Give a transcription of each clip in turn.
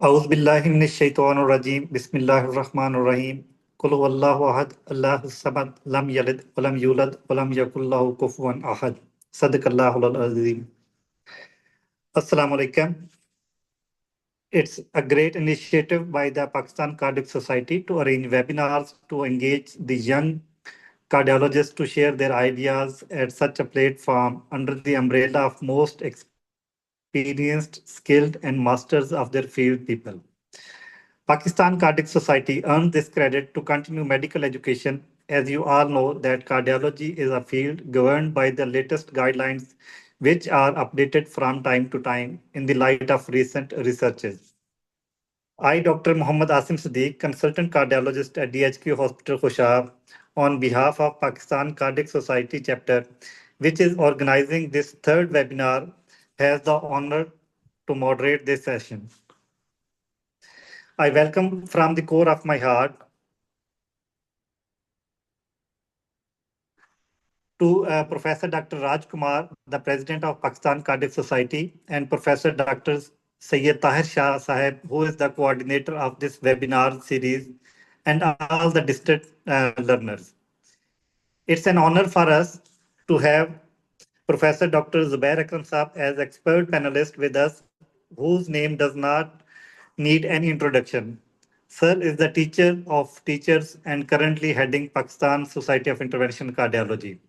أعوذ بالله من الشيطان الرجيم بسم الله الرحمن الرحيم قل هو الله أحد الله الصمد لم يلد ولم يولد ولم يكن له كفوا أحد صدق الله العظيم. Assalamu alaikum. It's a great initiative by the Pakistan Cardiac Society to arrange webinars to engage the young cardiologists to share their ideas at such a platform under the umbrella of most experienced, skilled, and masters of their field people. Pakistan Cardiac Society earned this credit to continue medical education. As you all know, that cardiology is a field governed by the latest guidelines, which are updated from time to time in the light of recent researches. I, Dr. Muhammad Asim Siddiq, consultant cardiologist at DHQ Hospital, Khushab, on behalf of Pakistan Cardiac Society chapter, which is organizing this third webinar, has the honor to moderate this session. I welcome from the core of my heart to Professor Dr. Raj Kumar, the President of Pakistan Cardiac Society, and Professor Dr. Sayyid Tahir Shah Sahib, who is the coordinator of this webinar series, and all the district learners. It's an honor for us to have Professor Dr. Zubair Akram Saab as expert panelist with us, whose name does not need any introduction. Sir is the teacher of teachers and currently heading Pakistan Society of Interventional Cardiology.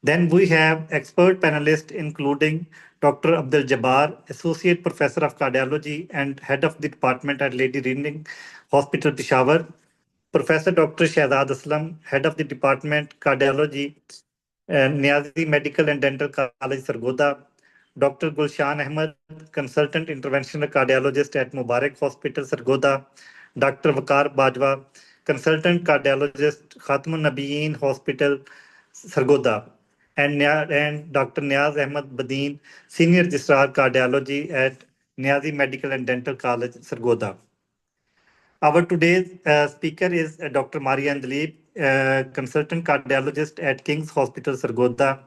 Then we have expert panelists including Dr. Abdul Jabbar, Associate Professor of Cardiology and Head of the Department at Lady Reading Hospital, Peshawar. Professor Dr. Shahzad Aslam, Head of the Department Cardiology, Niazi Medical and Dental College, Sargodha. Dr. Gulshan Ahmed, Consultant Interventional Cardiologist at Mubarak Hospital, Sargodha. Dr. Vakar Bajwa, Consultant Cardiologist, Khatmun Nabiyeen Hospital, Sargodha. And Dr. Niaz Ahmed Badeen, Senior Registrar Cardiology at Niazi Medical and Dental College, Sargodha. Our today's speaker is Dr. Maria Andleeb, consultant cardiologist at King's Hospital, Sargodha.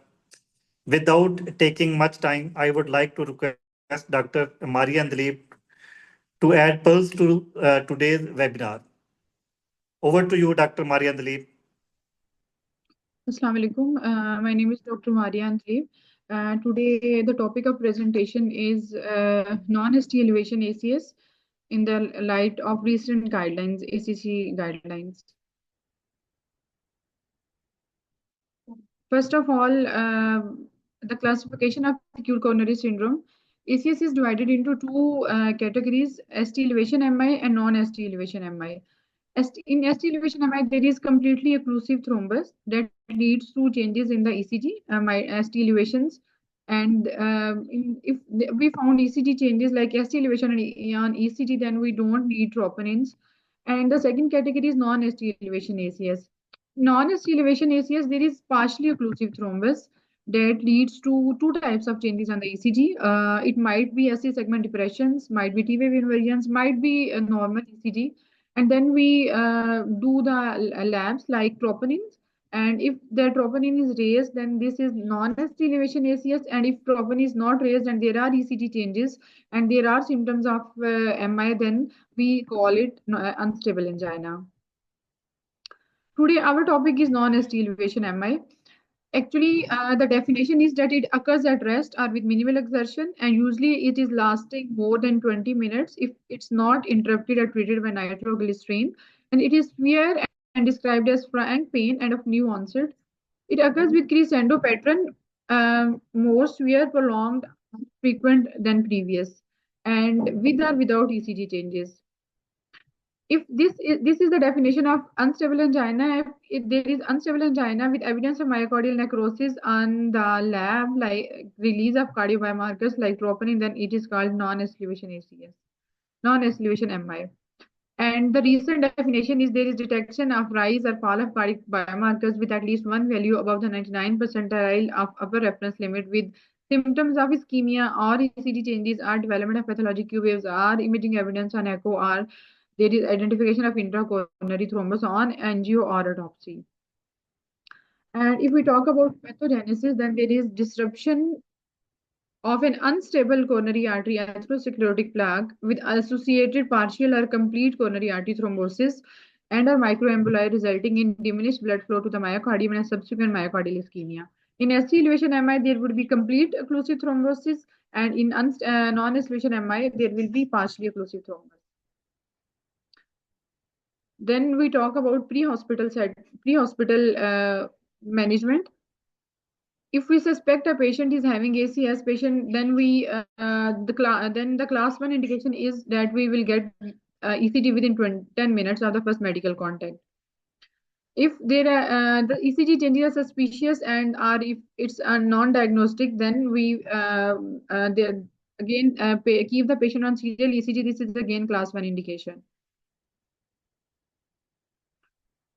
Without taking much time, I would like to request Dr. Maria Andleeb to add pulse to today's webinar. Over to you, Dr. Maria Andleeb. Assalamu alaikum. My name is Dr. Maria Andleeb. Today, the topic of presentation is non-ST elevation ACS in the light of recent guidelines, ACC guidelines. First of all, the classification of acute coronary syndrome. ACS is divided into two categories, ST elevation MI and non-ST elevation MI. In ST elevation MI, there is completely occlusive thrombus that leads to changes in the ECG, ST elevations. And if we found ECG changes like ST elevation on ECG, then we don't need troponins. And the second category is non-ST elevation ACS. Non-ST elevation ACS, there is partially occlusive thrombus that leads to two types of changes on the ECG. It might be ST segment depressions, might be T-wave inversions, might be a normal ECG. And then we do the labs like troponins. And if the troponin is raised, then this is non-ST elevation ACS. And if troponin is not raised and there are ECG changes and there are symptoms of MI, then we call it unstable angina. Today, our topic is non-ST elevation MI. Actually, the definition is that it occurs at rest or with minimal exertion, and usually it is lasting more than 20 minutes if it's not interrupted or treated by nitroglycerin. And it is severe and described as frank pain and of new onset. It occurs with crescendo pattern, more severe, prolonged, frequent than previous, and with or without ECG changes. If this is the definition of unstable angina, if there is unstable angina with evidence of myocardial necrosis on the lab, like release of cardiobiomarkers like troponin, then it is called non-ST elevation ACS, non-ST elevation MI. And the recent definition is there is detection of rise or fall of cardiac biomarkers with at least one value above the 99th percentile of upper reference limit with symptoms of ischemia or ECG changes or development of pathologic Q waves or imaging evidence on echo or there is identification of intracoronary thrombus on angio or autopsy. And if we talk about pathogenesis, then there is disruption of an unstable coronary artery atherosclerotic plaque with associated partial or complete coronary artery thrombosis and or microemboli resulting in diminished blood flow to the myocardium and subsequent myocardial ischemia. In ST elevation MI, there would be complete occlusive thrombosis, and in non-ST elevation MI, there will be partially occlusive thrombosis. Then we talk about pre-hospital management. If we suspect a patient is having ACS patient, then the class 1 indication is that we will get ECG within 10 minutes of the first medical contact. If the ECG changes are suspicious and are if it's a non-diagnostic, then we keep the patient on serial ECG. This is again class 1 indication.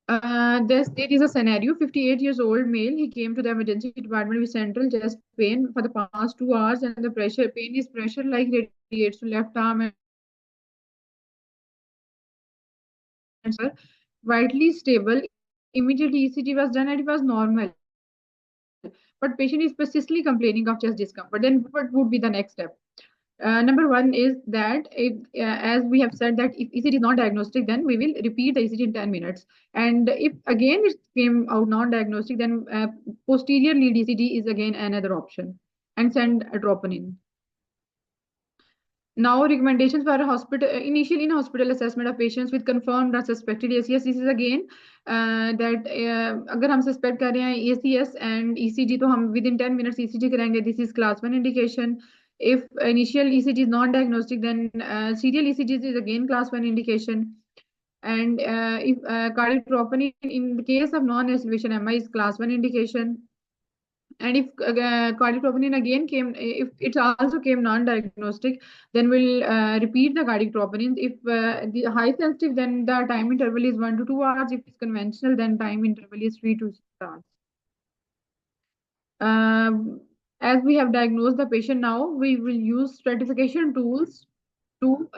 There is a scenario, 58 years old male, he came to the emergency department with central chest pain for the past 2 hours, and the pain is pressure like radiates to left arm and widely stable. Immediately ECG was done and it was normal. But patient is persistently complaining of chest discomfort. Then what would be the next step? Number one is that as we have said that if ECG is not diagnostic, then we will repeat the ECG in 10 minutes. And if again it came out non-diagnostic, then posterior lead ECG is again another option, and send a troponin. Now recommendations for hospital initial in-hospital assessment of patients with confirmed or suspected ACS. This is again that अगर हम suspect कर रहे हैं ACS and ECG, तो हम within 10 minutes ECG करेंगे. This is class 1 indication. If initial ECG is non-diagnostic, then serial ECG is again class 1 indication. And if cardiac troponin in the case of non-elevation MI is class 1 indication. And if cardiac troponin again came, if it also came non-diagnostic, then we'll repeat the cardiac troponin. If the high sensitive, then the time interval is 1 to 2 hours. If it's conventional, then time interval is 3 to 6 hours. As we have diagnosed the patient now, we will use stratification tools to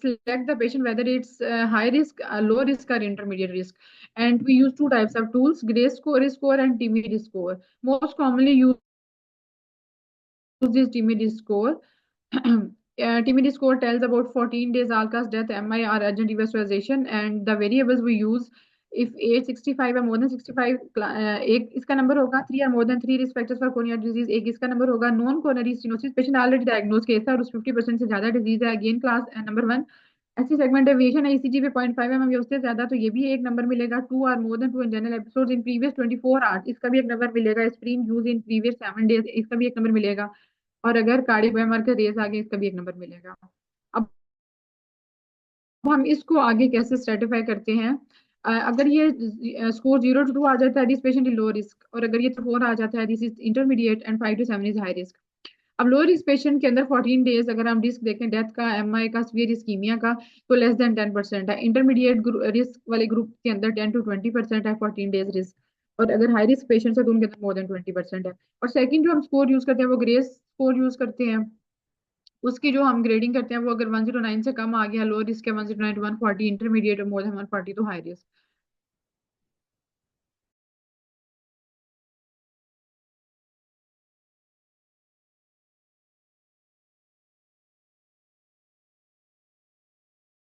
select the patient whether it's high risk, low risk, or intermediate risk. And we use 2 types of tools: gray score and TMID score. Most commonly used is TMID score. TMID score tells about 14 days all-cause death, MI, or urgent revascularization, and the variables we use. If age 65 or more than 65, एक इसका number होगा 3 or more than 3 risk factors for coronary disease. एक इसका number होगा non coronary stenosis, patient already diagnose case है और उस 50% से ज्यादा डिजीज है, अगेन क्लास नंबर 1. ऐसी सेगमेंट डेविएशन है ECG पे 0.5 mm या उससे ज्यादा, तो ये भी एक नंबर मिलेगा. 2 or more than 2 general episodes in previous 24 hours, इसका भी एक नंबर मिलेगा. स्प्रीन यूज इन प्रीवियस 7 days, इसका भी एक नंबर मिलेगा. और अगर कार्डियक बायोमार्कर रेस आगे, इसका भी एक नंबर मिलेगा. अब हम इसको आगे कैसे स्ट्रेटिफाई करते हैं? अगर ये स्कोर 0 to 2 आ जाता है, this patient is low risk, और अगर ये 4 आ जाता है, this is intermediate, and 5 to 7 is high risk. अब लो रिस्क पेशेंट के अंदर 14 डेज अगर हम रिस्क देखें डेथ का, MI का, सीवियर इस्कीमिया का, तो लेस देन 10% है. इंटरमीडिएट रिस्क वाले ग्रुप के अंदर 10 to 20% है 14 डेज रिस्क, और अगर हाई रिस्क पेशेंट है तो उनके अंदर मोर देन 20% है. और सेकंड जो हम स्कोर यूज करते हैं वो ग्रे स्कोर यूज करते हैं. उसकी जो हम ग्रेडिंग करते हैं वो अगर 109 से कम आ गया लो रिस्क है, 109 to 140 इंटरमीडिएट, और मोर देन 140 तो हाई रिस्क.